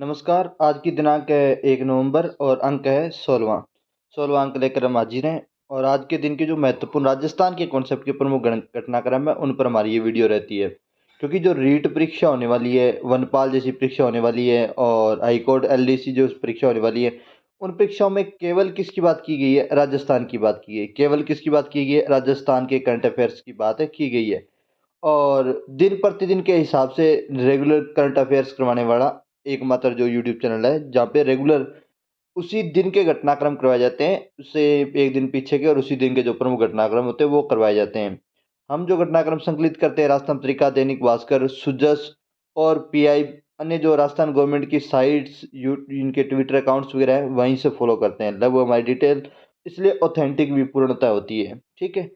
नमस्कार। आज की दिनांक है 1 नवंबर और अंक है 16वां अंक लेकर हम हाजिर हैं। और आज के दिन की जो महत्वपूर्ण राजस्थान के कॉन्सेप्ट के प्रमुख घटनाक्रम है उन पर हमारी ये वीडियो रहती है। क्योंकि जो रीट परीक्षा होने वाली है, वनपाल जैसी परीक्षा होने वाली है और हाईकोर्ट एलडीसी जो परीक्षा होने वाली है, उन परीक्षाओं में केवल किसकी बात की गई है? राजस्थान की बात की गई है। केवल किसकी बात की गई है? राजस्थान के करंट अफेयर्स की बात है की गई है। और दिन प्रतिदिन के हिसाब से रेगुलर करंट अफेयर्स करवाने वाला एकमात्र जो यूट्यूब चैनल है जहाँ पे रेगुलर उसी दिन के घटनाक्रम करवाए जाते हैं, उससे एक दिन पीछे के और उसी दिन के जो प्रमुख घटनाक्रम होते हैं वो करवाए जाते हैं। हम जो घटनाक्रम संकलित करते हैं राजस्थान पत्रिका, दैनिक भास्कर, सुजस और पीआई, अन्य जो राजस्थान गवर्नमेंट की साइट्स, इनके ट्विटर अकाउंट्स वगैरह हैं वहीं से फॉलो करते हैं। लगभग हमारी डिटेल इसलिए ऑथेंटिक भी पूर्णतः होती है। ठीक है।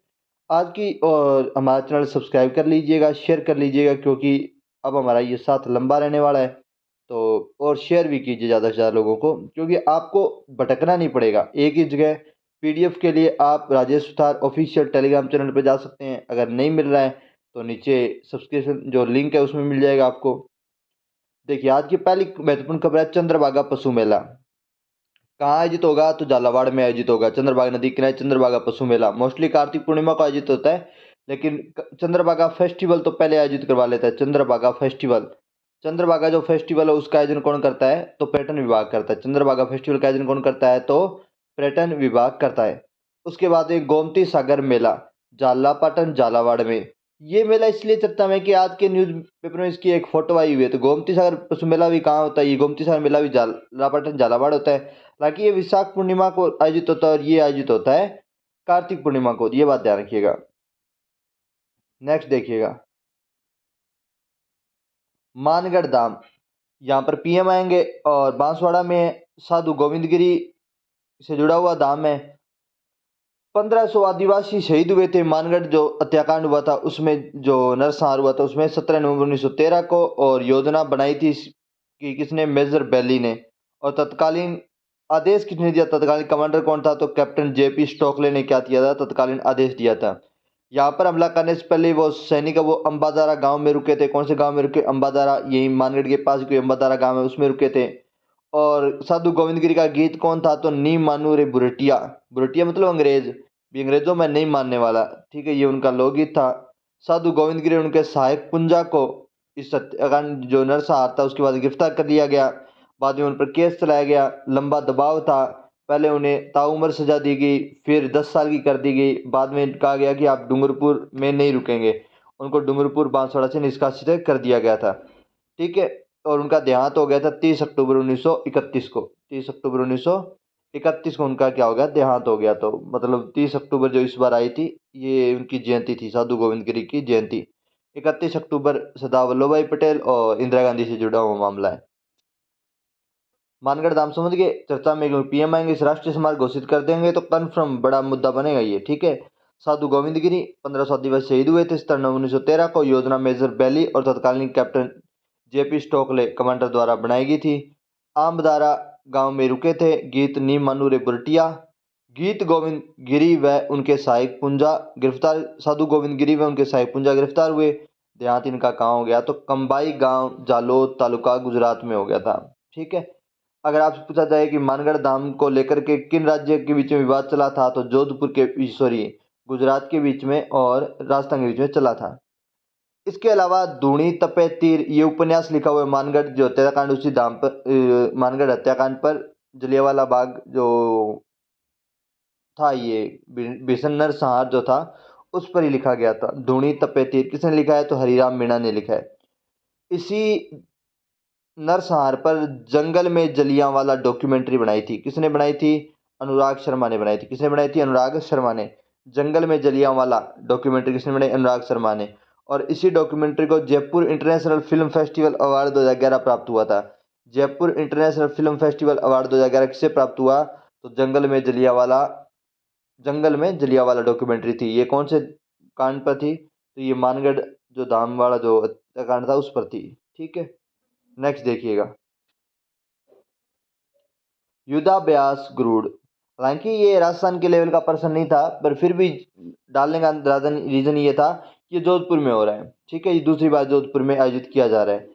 आज की और हमारा चैनल सब्सक्राइब कर लीजिएगा, शेयर कर लीजिएगा, क्योंकि अब हमारा ये साथ लंबा रहने वाला है। तो और शेयर भी कीजिए ज़्यादा से ज़्यादा लोगों को, क्योंकि आपको भटकना नहीं पड़ेगा। एक ही जगह पीडीएफ के लिए आप Rajesh Suthar official Telegram channel पर जा सकते हैं। अगर नहीं मिल रहा है तो नीचे सब्सक्रिप्शन जो लिंक है उसमें मिल जाएगा आपको। देखिए, आज की पहली महत्वपूर्ण खबर है चंद्रभागा पशु मेला। कहाँ आयोजित होगा? तो झालावाड़ में आयोजित होगा। चंद्रभागा नदी किनारे चंद्रभागा पशु मेला मोस्टली कार्तिक पूर्णिमा को आयोजित होता है, लेकिन चंद्रभागा फेस्टिवल तो पहले आयोजित करवा लेता है। चंद्रभागा फेस्टिवल, चंद्रभागा जो फेस्टिवल है उसका आयोजन कौन करता है? तो पर्यटन विभाग करता है। चंद्रभागा फेस्टिवल का आयोजन कौन करता है? तो पर्यटन विभाग करता है। उसके बाद एक गोमती सागर मेला, झालापाटन झालावाड़ में। ये मेला इसलिए चर्चा में कि आज के न्यूज पेपर में इसकी एक फोटो आई हुई है। तो गोमती सागर पशु मेला भी कहाँ होता है? ये गोमती सागर मेला भी झालापाटन झालावाड़ होता है। हालांकि ये विशाख पूर्णिमा को आयोजित होता है और ये आयोजित होता है कार्तिक पूर्णिमा को। ये बात ध्यान रखिएगा। नेक्स्ट देखिएगा, मानगढ़ धाम, यहाँ पर पीएम आएंगे और बांसवाड़ा में साधु गोविंद गिरी से जुड़ा हुआ धाम है। 1500 आदिवासी शहीद हुए थे। मानगढ़ जो हत्याकांड हुआ था उसमें जो नरसंहार हुआ था उसमें 17 नवंबर 1913 को, और योजना बनाई थी कि किसने? मेजर बेली ने। और तत्कालीन आदेश किसने दिया? तत्कालीन कमांडर कौन था? तो कैप्टन जेपी स्टोकले ने क्या किया था? तत्कालीन आदेश दिया था। यहाँ पर हमला करने से पहले वो सैनिक वो अंबादारा गांव में रुके थे। कौन से गांव में रुके? अंबादारा, यही मानगढ़ के पास कोई अंबादारा गांव है उसमें रुके थे। और साधु गोविंद गिरी का गीत कौन था? तो नी मानू रे बुरटिया। बुरटिया मतलब अंग्रेज, भी अंग्रेजों में नहीं मानने वाला। ठीक है, ये उनका लोकगीत था। साधु गोविंद गिरी उनके सहायक पुंजा को इस हत्याकांड जो नरसंहार था उसके बाद गिरफ्तार कर लिया गया। बाद में उन पर केस चलाया गया। लंबा दबाव था। पहले उन्हें ताउम्र सजा दी गई, फिर 10 साल की कर दी गई। बाद में कहा गया कि आप डूंगरपुर में नहीं रुकेंगे। उनको डूंगरपुर बांसवाड़ा से निष्कासित कर दिया गया था। ठीक है। और उनका देहांत हो गया था 30 अक्टूबर 1931 को। 30 अक्टूबर 1931 को उनका क्या हो गया? देहांत हो गया। तो मतलब 30 अक्टूबर जो इस बार आई थी ये उनकी जयंती थी, साधु गोविंद गिरी की जयंती। 31 अक्टूबर सरदार वल्लभ भाई पटेल और इंदिरा गांधी से जुड़ा हुआ मामला है। मानगढ़ धाम समझ गए। चर्चा में पीएम आएंगे, इस राष्ट्रीय समाज घोषित कर देंगे तो कन्फर्म बड़ा मुद्दा बनेगा ये। ठीक है। साधु गोविंद गिरी 1500 दिवस शहीद हुए थे 17 नवंबर 1913 को। योजना मेजर बैली और तत्कालीन कैप्टन जेपी स्टोकले कमांडर द्वारा बनाई गई थी। आमदारा गांव में रुके थे। गीत नी मानू रे बुरटिया। गीत गोविंद गिरी व उनके सहायक पुंजा गिरफ्तार। साधु गोविंद गिरी व उनके सहायक पुंजा गिरफ्तार हुए। देहांत इनका कहाँ हो गया? तो कंबाई गांव, जालोद तालुका, गुजरात में हो गया था। ठीक है। अगर आपसे पूछा जाए कि मानगढ़ धाम को लेकर के किन राज्य के बीच में विवाद चला था, तो जोधपुर के, सॉरी, गुजरात के बीच में और राजस्थान के बीच में चला था। इसके अलावा धूणी तपे तीर ये उपन्यास लिखा हुआ है मानगढ़ जो हत्याकांड, उसी धाम पर मानगढ़ हत्याकांड पर जलियांवाला बाग जो था, ये भीषण नरसंहार जो था उस पर ही लिखा गया था। धूणी तपे तीर किसने लिखा है? तो हरिराम मीणा ने लिखा है। इसी नरसंहार पर जंगल में जलियांवाला डॉक्यूमेंट्री बनाई थी। किसने बनाई थी? अनुराग शर्मा ने बनाई थी। किसने बनाई थी? अनुराग शर्मा ने। जंगल में जलियांवाला डॉक्यूमेंट्री किसने बनाई? अनुराग शर्मा ने। और इसी डॉक्यूमेंट्री को Jaipur international film festival award 2011 प्राप्त हुआ था। Jaipur international film festival award 2011 किसे प्राप्त हुआ? तो जंगल में जलियांवाला डॉक्यूमेंट्री थी। ये कौन से कांड पर थी? तो ये मानगढ़ जो धाम वाला जो हत्याकांड था उस पर थी। ठीक है। नेक्स्ट देखिएगा, युद्धा व्यास गुरूड। हालांकि ये राजस्थान के लेवल का पर्सन नहीं था, पर फिर भी डालने का रीजन ये था कि ये जोधपुर में हो रहा है। ठीक है, ये दूसरी बार जोधपुर में आयोजित किया जा रहा है।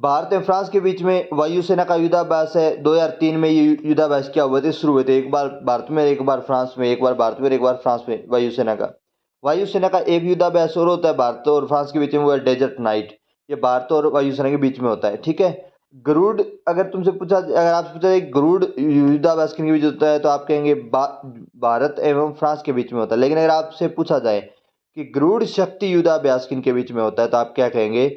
भारत एवं फ्रांस के बीच में वायुसेना का युद्धाभ्यास है। 2003 में ये युद्धाभ्यास क्या हुए थे, शुरू हुए थे। एक बार भारत में, एक बार फ्रांस में, एक बार भारत में, एक बार फ्रांस में। वायुसेना का एक युद्धाभ्यास और होता है भारत और फ्रांस के बीच में, वो है डेजर्ट नाइट। ये भारत और वायुसेना के बीच में होता है, ठीक है। गरुड़, अगर आपसे पूछा जाए गरुड़ युद्धाभ्यास किन के बीच होता है, तो आप कहेंगे भारत एवं फ्रांस के बीच में होता है। लेकिन अगर आपसे पूछा जाए कि गरुड़ शक्ति युद्धाभ्यास किन के बीच में होता है, तो आप क्या कहेंगे,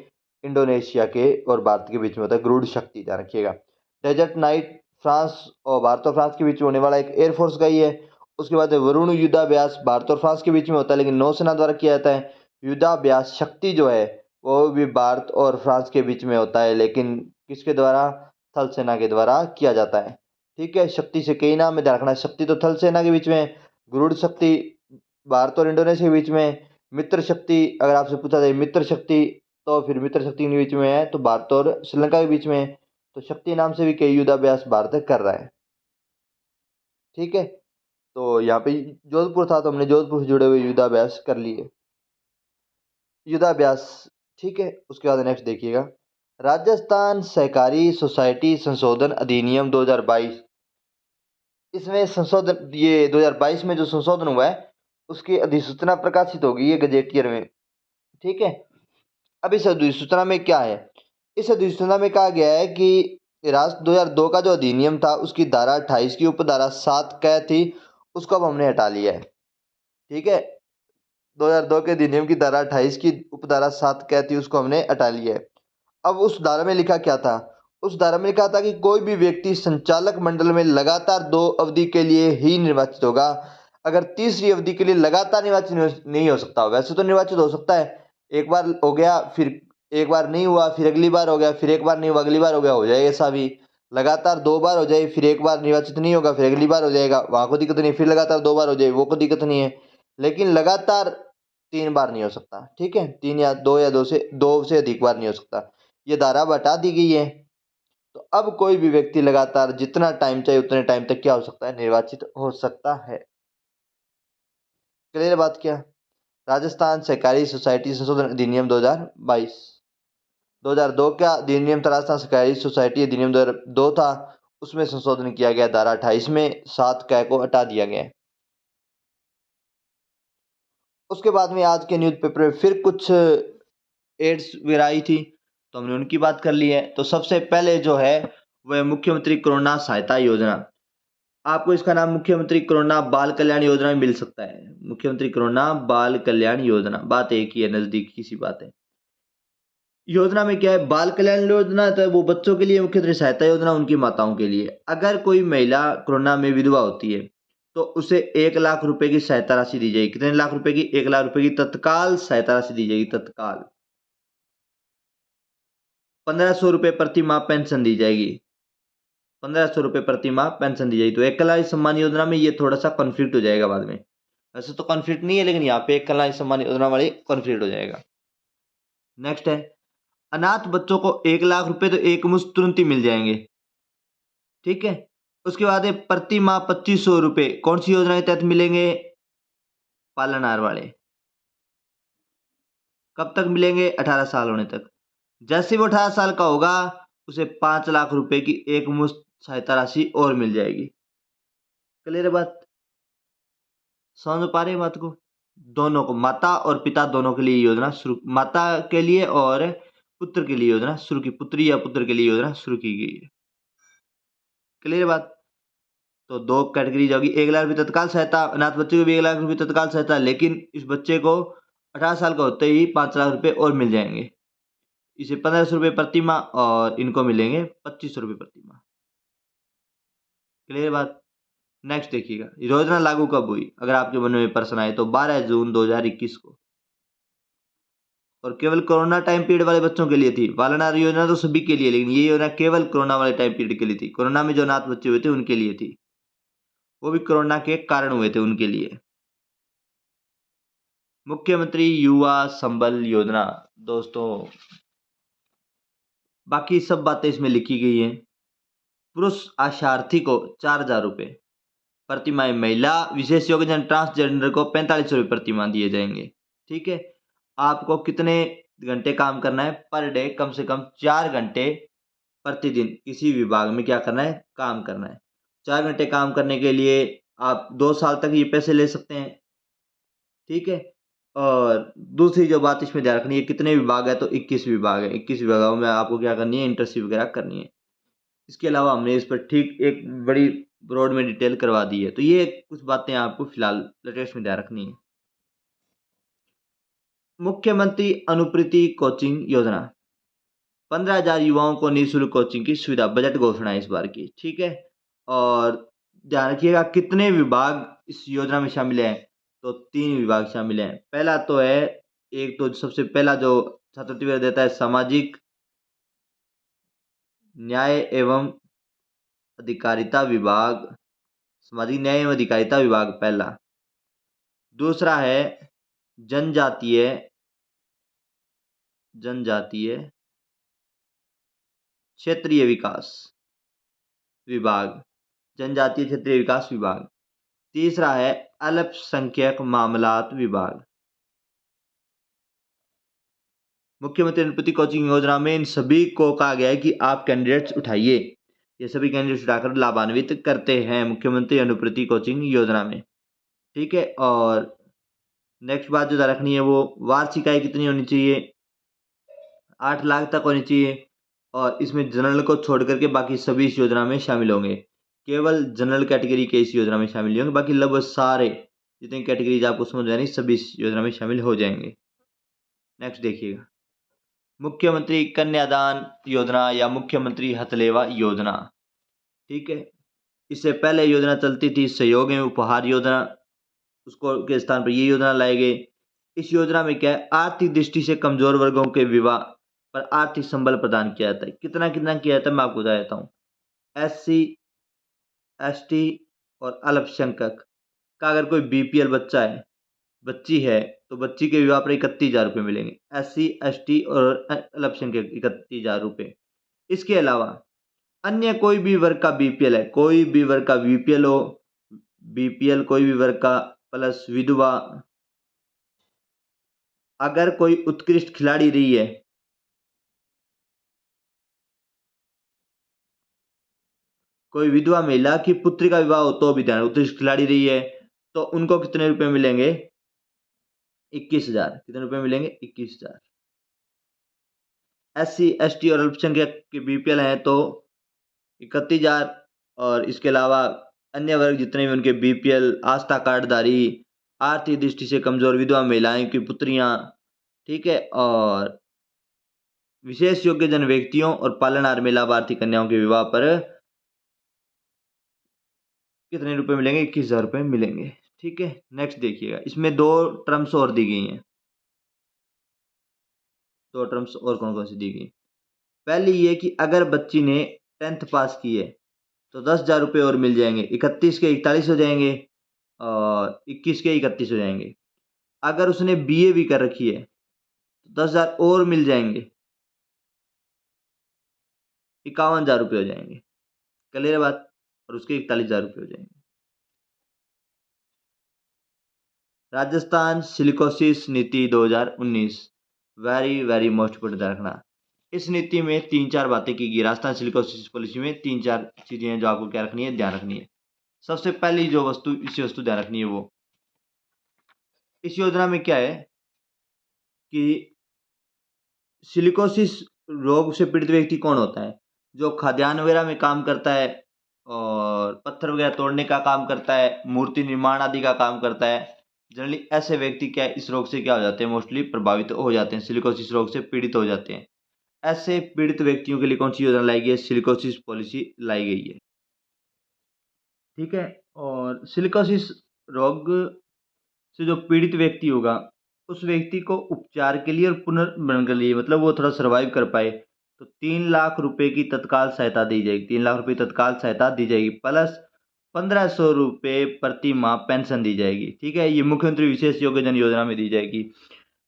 इंडोनेशिया के और भारत के बीच में होता है गरुड़ शक्ति, ध्यान रखिएगा। डेजर्ट नाइट फ्रांस और भारत और फ्रांस के बीच में होने वाला एक एयरफोर्स का ही है। उसके बाद वरुण युद्धाभ्यास भारत और फ्रांस के बीच में होता है, लेकिन नौसेना द्वारा किया जाता है। युद्धाभ्यास शक्ति जो है वो भी भारत और फ्रांस के बीच में होता है, लेकिन किसके द्वारा, थल सेना के द्वारा किया जाता है, ठीक है। शक्ति से कई नाम में ध्यान रखना, शक्ति तो थल सेना के बीच में है, गरुड़ शक्ति भारत और इंडोनेशिया के बीच में, मित्र शक्ति अगर आपसे पूछा जाए मित्र शक्ति, तो फिर मित्र शक्ति के बीच में है तो भारत और श्रीलंका के बीच में है। तो शक्ति नाम से भी कई युद्धाभ्यास भारत कर रहा है, ठीक है। तो यहाँ पे जोधपुर था तो हमने जोधपुर से जुड़े हुए युद्धाभ्यास कर लिए, युद्धाभ्यास, ठीक है। उसके बाद नेक्स्ट देखिएगा, राजस्थान सहकारी सोसाइटी संशोधन अधिनियम 2022। इसमें संशोधन, ये 2022 में जो संशोधन हुआ है उसकी अधिसूचना प्रकाशित होगी ये गजेटियर में, ठीक है। अब इस अधिसूचना में क्या है, इस अधिसूचना में कहा गया है कि राष्ट्र 2002 का जो अधिनियम था उसकी धारा 28 की उपधारा 7 क थी, उसको अब हमने हटा लिया है, ठीक है। 2002 के अधिनियम की धारा 28 की उपधारा 7 क थी, उसको हमने हटा लिया है। अब उस धारा में लिखा क्या था, उस धारा में लिखा था कि कोई भी व्यक्ति संचालक मंडल में लगातार 2 अवधि के लिए ही निर्वाचित होगा। अगर तीसरी अवधि के लिए लगातार निर्वाचित नहीं हो सकता, वैसे तो निर्वाचित हो सकता है, एक बार हो गया, फिर एक बार नहीं हुआ, फिर अगली बार हो गया, फिर एक बार नहीं हुआ, अगली बार हो गया, हो जाएगा ऐसा भी। लगातार 2 बार हो जाए, फिर एक बार निर्वाचित नहीं होगा, फिर अगली बार हो जाएगा, वहां को दिक्कत नहीं, फिर लगातार 2 बार हो जाए, वो को दिक्कत नहीं है। लेकिन लगातार 3 बार नहीं हो सकता, ठीक है। 3 या 2 से अधिक बार नहीं हो सकता, ये धारा अब हटा दी गई है। तो अब कोई भी व्यक्ति लगातार जितना टाइम चाहिए उतने टाइम तक क्या हो सकता है, निर्वाचित हो सकता है। क्लियर बात क्या, राजस्थान सहकारी सोसाइटी संशोधन अधिनियम 2022। 2002 का अधिनियम था, राजस्थान सहकारी सोसाइटी अधिनियम 2002 था, उसमें संशोधन किया गया धारा 28 में 7 क को हटा दिया गया। उसके बाद में आज के न्यूज़पेपर में फिर कुछ एड्स वगैरह आई थी, तो हमने उनकी बात कर ली है। तो सबसे पहले जो है वह मुख्यमंत्री कोरोना सहायता योजना। आपको इसका नाम मुख्यमंत्री कोरोना बाल कल्याण योजना में मिल सकता है, मुख्यमंत्री कोरोना बाल कल्याण योजना, बात एक ही है, नजदीक की सी बात है। योजना में क्या है, बाल कल्याण योजना तो वो बच्चों के लिए, मुख्यमंत्री सहायता योजना उनकी माताओं के लिए। अगर कोई महिला कोरोना में विधवा होती है तो उसे 1 लाख रुपए की सहायता राशि दी जाएगी। कितने लाख रुपए की, 1 लाख रुपए की तत्काल सहायता राशि दी जाएगी, तत्काल। 1500 रुपए प्रति माह पेंशन दी जाएगी, 1500 रुपए प्रति माह पेंशन दी जाएगी। तो एक कल्याण सम्मान योजना में ये थोड़ा सा कॉन्फ्लिक्ट हो जाएगा बाद में, वैसे तो कॉन्फ्लिक्ट नहीं है, लेकिन यहाँ पे एक कल्याण सम्मान योजना वाली कॉन्फ्लिक्ट हो जाएगा। नेक्स्ट है, अनाथ बच्चों को 1 लाख रुपए तो एक मुश्त तुरंत ही मिल जाएंगे, ठीक है। उसके बाद है प्रति माह 2500 रुपए, कौन सी योजना के तहत मिलेंगे, पालनहार वाले। कब तक मिलेंगे, 18 साल होने तक। जैसे वो 18 साल का होगा उसे 5 लाख रुपए की एक मुश्त सहायता राशि और मिल जाएगी। क्लियर बात, समझ पा रहे हैं बात को। दोनों को, माता और पिता दोनों के लिए योजना शुरू, माता के लिए और पुत्र के लिए योजना शुरू की, पुत्री या पुत्र के लिए योजना शुरू की गई है। क्लियर बात। तो 2 कैटेगरी होगी, 1 लाख रुपये तत्काल सहायता, अनाथ बच्चे को भी 1 लाख रुपये तत्काल सहायता, लेकिन इस बच्चे को 18 साल का होते ही 5 लाख रुपए और मिल जाएंगे। इसे 1500 रुपये प्रति माह और इनको मिलेंगे 2500 रुपये प्रति माह। क्लियर बात। नेक्स्ट देखिएगा, योजना लागू कब हुई, अगर आपके मन में प्रश्न आए तो 12 जून 2021 को, और केवल कोरोना टाइम पीरियड वाले बच्चों के लिए थी। पालनहार योजना तो सभी के लिए, लेकिन ये योजना केवल कोरोना वाले टाइम पीरियड के लिए थी। कोरोना में जो अनाथ बच्चे हुए थे उनके लिए थी, वो भी कोरोना के कारण हुए थे उनके लिए। मुख्यमंत्री युवा संबल योजना, दोस्तों बाकी सब बातें इसमें लिखी गई हैं। पुरुष आशार्थी को 4000 रुपये प्रति माह, महिला विशेष योग्यजन ट्रांसजेंडर को 4500 रुपये प्रति माह दिए जाएंगे, ठीक है। आपको कितने घंटे काम करना है पर डे, कम से कम 4 घंटे प्रतिदिन किसी विभाग में क्या करना है, काम करना है। 4 घंटे काम करने के लिए आप 2 साल तक ये पैसे ले सकते हैं, ठीक है? और दूसरी जो बात इसमें ध्यान रखनी है, कितने विभाग है, तो 21 विभाग है। 21 विभागों में आपको क्या करनी है, इंटर्नशिप वगैरह करनी है। इसके अलावा हमने इस पर ठीक एक बड़ी ब्रॉड में डिटेल करवा दी है। तो ये कुछ बातें आपको फिलहाल लेटेस्ट में ध्यान रखनी है। मुख्यमंत्री अनुप्रीति कोचिंग योजना, 15,000 युवाओं को निःशुल्क कोचिंग की सुविधा, बजट घोषणा है इस बार की, ठीक है? और ध्यान रखिएगा कितने विभाग इस योजना में शामिल हैं, तो 3 विभाग शामिल हैं। पहला तो है, एक तो सबसे पहला जो छात्रवृत्ति देता है, सामाजिक न्याय एवं अधिकारिता विभाग, सामाजिक न्याय एवं अधिकारिता विभाग पहला। दूसरा है जनजातीय जनजातीय क्षेत्रीय विकास विभाग, जनजातीय क्षेत्रीय विकास विभाग। तीसरा है अल्पसंख्यक मामलात विभाग। मुख्यमंत्री अनुपूति कोचिंग योजना में इन सभी को कहा गया है कि आप कैंडिडेट्स उठाइए। ये सभी कैंडिडेट्स उठाकर लाभान्वित करते हैं मुख्यमंत्री अनुपूति कोचिंग योजना में, ठीक है? और नेक्स्ट बात जो रखनी है, वो वार्षिक आय कितनी होनी चाहिए, 8 लाख तक होनी चाहिए। और इसमें जनरल को छोड़ करके बाकी सभी इस योजना में शामिल होंगे। केवल जनरल कैटेगरी के इस योजना में शामिल नहीं होंगे, बाकी लगभग सारे जितनी कैटेगरीज आपको समझ आनी सभी इस योजना में शामिल हो जाएंगे। नेक्स्ट देखिएगा, मुख्यमंत्री कन्यादान योजना या मुख्यमंत्री हथलेवा योजना, ठीक है? इससे पहले योजना चलती थी सहयोग एवं उपहार योजना, उसको के स्थान पर ये योजना लाई गई। इस योजना में क्या है, आर्थिक दृष्टि से कमजोर वर्गों के विवाह पर आर्थिक संबल प्रदान किया जाता है। कितना कितना किया जाता है मैं आपको बता देता हूँ। SC ST और अल्पसंख्यक का अगर कोई BPL बच्चा है, बच्ची है, तो बच्ची के विवाह पर 31,000 रुपये मिलेंगे। SC ST और अल्पसंख्यक 31,000 रुपये। इसके अलावा अन्य कोई भी वर्ग का BPL है, कोई भी वर्ग का BPL हो, BPL कोई भी वर्ग का प्लस विधवा, अगर कोई उत्कृष्ट खिलाड़ी रही है, कोई विधवा महिला की पुत्री का विवाह हो तो भी ध्यान, उत्कृष्ट खिलाड़ी रही है, तो उनको कितने रुपए मिलेंगे, 21,000। कितने रुपए मिलेंगे, 21,000। SC ST और अल्पसंख्यक के BPL हैं तो 31,000। और इसके अलावा अन्य वर्ग जितने भी उनके BPL, आस्था कार्डधारी, आर्थिक दृष्टि से कमजोर विधवा महिलाएं की पुत्रियां, ठीक है? और विशेष योग्य जन व्यक्तियों और पालनहार में लाभार्थी कन्याओं के विवाह पर कितने रुपए मिलेंगे, 21,000 रुपये मिलेंगे, ठीक है? नेक्स्ट देखिएगा, इसमें 2 टर्म्स और दी गई हैं। 2 टर्म्स और कौन कौन सी दी गई, पहली ये कि अगर बच्ची ने 10th पास की है तो 10,000 रुपये और मिल जाएंगे, 31 के 41 हो जाएंगे और 21 के 31 हो जाएंगे। अगर उसने BA भी कर रखी है तो 10,000 और मिल जाएंगे, 51,000 रुपये हो जाएंगे। क्लियर बात? और उसके 41,000 रुपये हो जाएंगे। राजस्थान सिलिकोसिस नीति 2019, वेरी वेरी मोस्ट इम्पोर्टेंट रखना। इस नीति में 3-4 बातें की गई। राजस्थान सिलिकोसिस पॉलिसी में 3-4 चीजें हैं जो आपको क्या रखनी है, ध्यान रखनी है। सबसे पहली जो वस्तु ध्यान रखनी है, वो इस योजना में क्या है कि सिलिकोसिस रोग से पीड़ित व्यक्ति कौन होता है, जो खाद्यान्न वगैरह में काम करता है और पत्थर वगैरह तोड़ने का काम करता है, मूर्ति निर्माण आदि का काम करता है। जनरली ऐसे व्यक्ति क्या इस रोग से क्या हो जाते हैं, मोस्टली प्रभावित हो जाते हैं, सिलिकोसिस रोग से पीड़ित हो जाते हैं। ऐसे पीड़ित व्यक्तियों के लिए कौन सी योजना लाई गई है, सिलिकोसिस पॉलिसी लाई गई है, ठीक है? और सिलिकोसिस रोग से जो पीड़ित व्यक्ति होगा, उस व्यक्ति को उपचार के लिए और पुनर्भरण के लिए, मतलब वो थोड़ा सर्वाइव कर पाए, तो 3 लाख रुपए की तत्काल सहायता दी जाएगी। 3 लाख रुपए तत्काल सहायता दी जाएगी, प्लस 1,500 रुपये प्रति माह पेंशन दी जाएगी, ठीक है? ये मुख्यमंत्री विशेष योग्यजन योजना में दी जाएगी।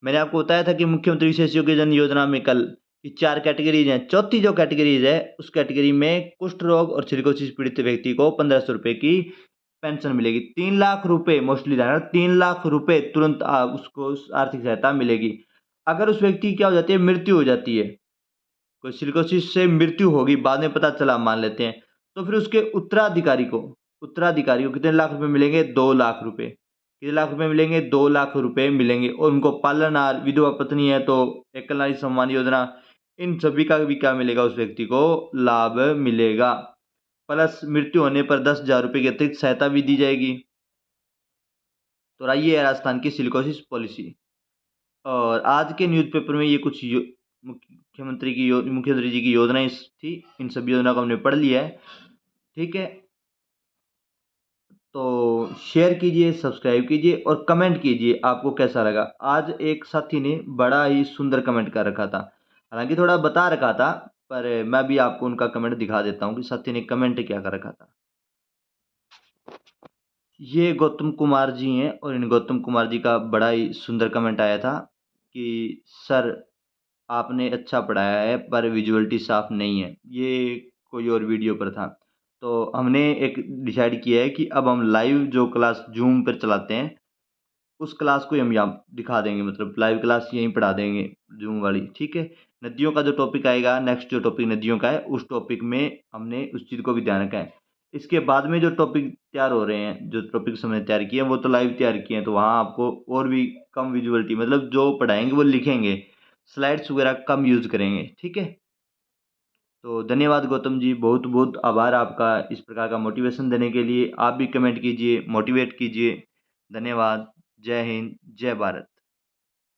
मैंने आपको बताया था कि मुख्यमंत्री विशेष योग्यजन योजना में कल की 4 कैटेगरीज हैं। चौथी जो कैटेगरीज है, उस कैटेगरी में कुष्ठ रोग और सिलिकोसिस पीड़ित व्यक्ति को 1,500 रुपये की पेंशन मिलेगी। 3 लाख रुपए, मोस्टली ध्यान, 3 लाख रुपए तुरंत उसको आर्थिक सहायता मिलेगी। अगर उस व्यक्ति की क्या हो जाती है, मृत्यु हो जाती है, कोई सिलिकोसिस से मृत्यु होगी, बाद में पता चला मान लेते हैं, तो फिर उसके उत्तराधिकारी को कितने लाख रुपए मिलेंगे? 2 लाख रुपए। कितने लाख रुपए मिलेंगे? 2 लाख रुपए मिलेंगे। और उनको पालनहार विधवा पत्नी है तो एकल नारी सम्मान योजना, इन सभी का भी क्या मिलेगा? उस व्यक्ति को लाभ मिलेगा। प्लस मृत्यु होने पर 10,000 रुपए की अतिरिक्त सहायता भी दी जाएगी। तो रही है राजस्थान की सिलिकोसिस पॉलिसी। और आज के न्यूज़पेपर में ये कुछ मुख्यमंत्री जी की योजनाएं थी, इन सभी योजना को हमने पढ़ लिया है। ठीक है, तो शेयर कीजिए, सब्सक्राइब कीजिए और कमेंट कीजिए आपको कैसा लगा। आज एक साथी ने बड़ा ही सुंदर कमेंट कर रखा था, हालांकि थोड़ा बता रखा था, पर मैं भी आपको उनका कमेंट दिखा देता हूँ कि साथी ने कमेंट क्या कर रखा था। ये गौतम कुमार जी हैं और इन गौतम कुमार जी का बड़ा ही सुंदर कमेंट आया था कि सर आपने अच्छा पढ़ाया है पर विजुअलिटी साफ नहीं है। ये कोई और वीडियो पर था। तो हमने एक डिसाइड किया है कि अब हम लाइव जो क्लास जूम पर चलाते हैं उस क्लास को हम यहाँ दिखा देंगे, मतलब लाइव क्लास यहीं पढ़ा देंगे जूम वाली। ठीक है, नदियों का जो टॉपिक आएगा, नेक्स्ट जो टॉपिक नदियों का है, उस टॉपिक में हमने उस चीज़ को भी ध्यान रखा है। इसके बाद में जो टॉपिक तैयार हो रहे हैं, जो टॉपिक्स हमने तैयार किए हैं वो तो लाइव तैयार किए हैं, तो वहाँ आपको और भी कम विजुअलिटी, मतलब जो पढ़ाएंगे वो लिखेंगे, स्लाइड्स वगैरह कम यूज़ करेंगे। ठीक है, तो धन्यवाद गौतम जी, बहुत बहुत आभार आपका इस प्रकार का मोटिवेशन देने के लिए। आप भी कमेंट कीजिए, मोटिवेट कीजिए। धन्यवाद। जय हिंद, जय भारत।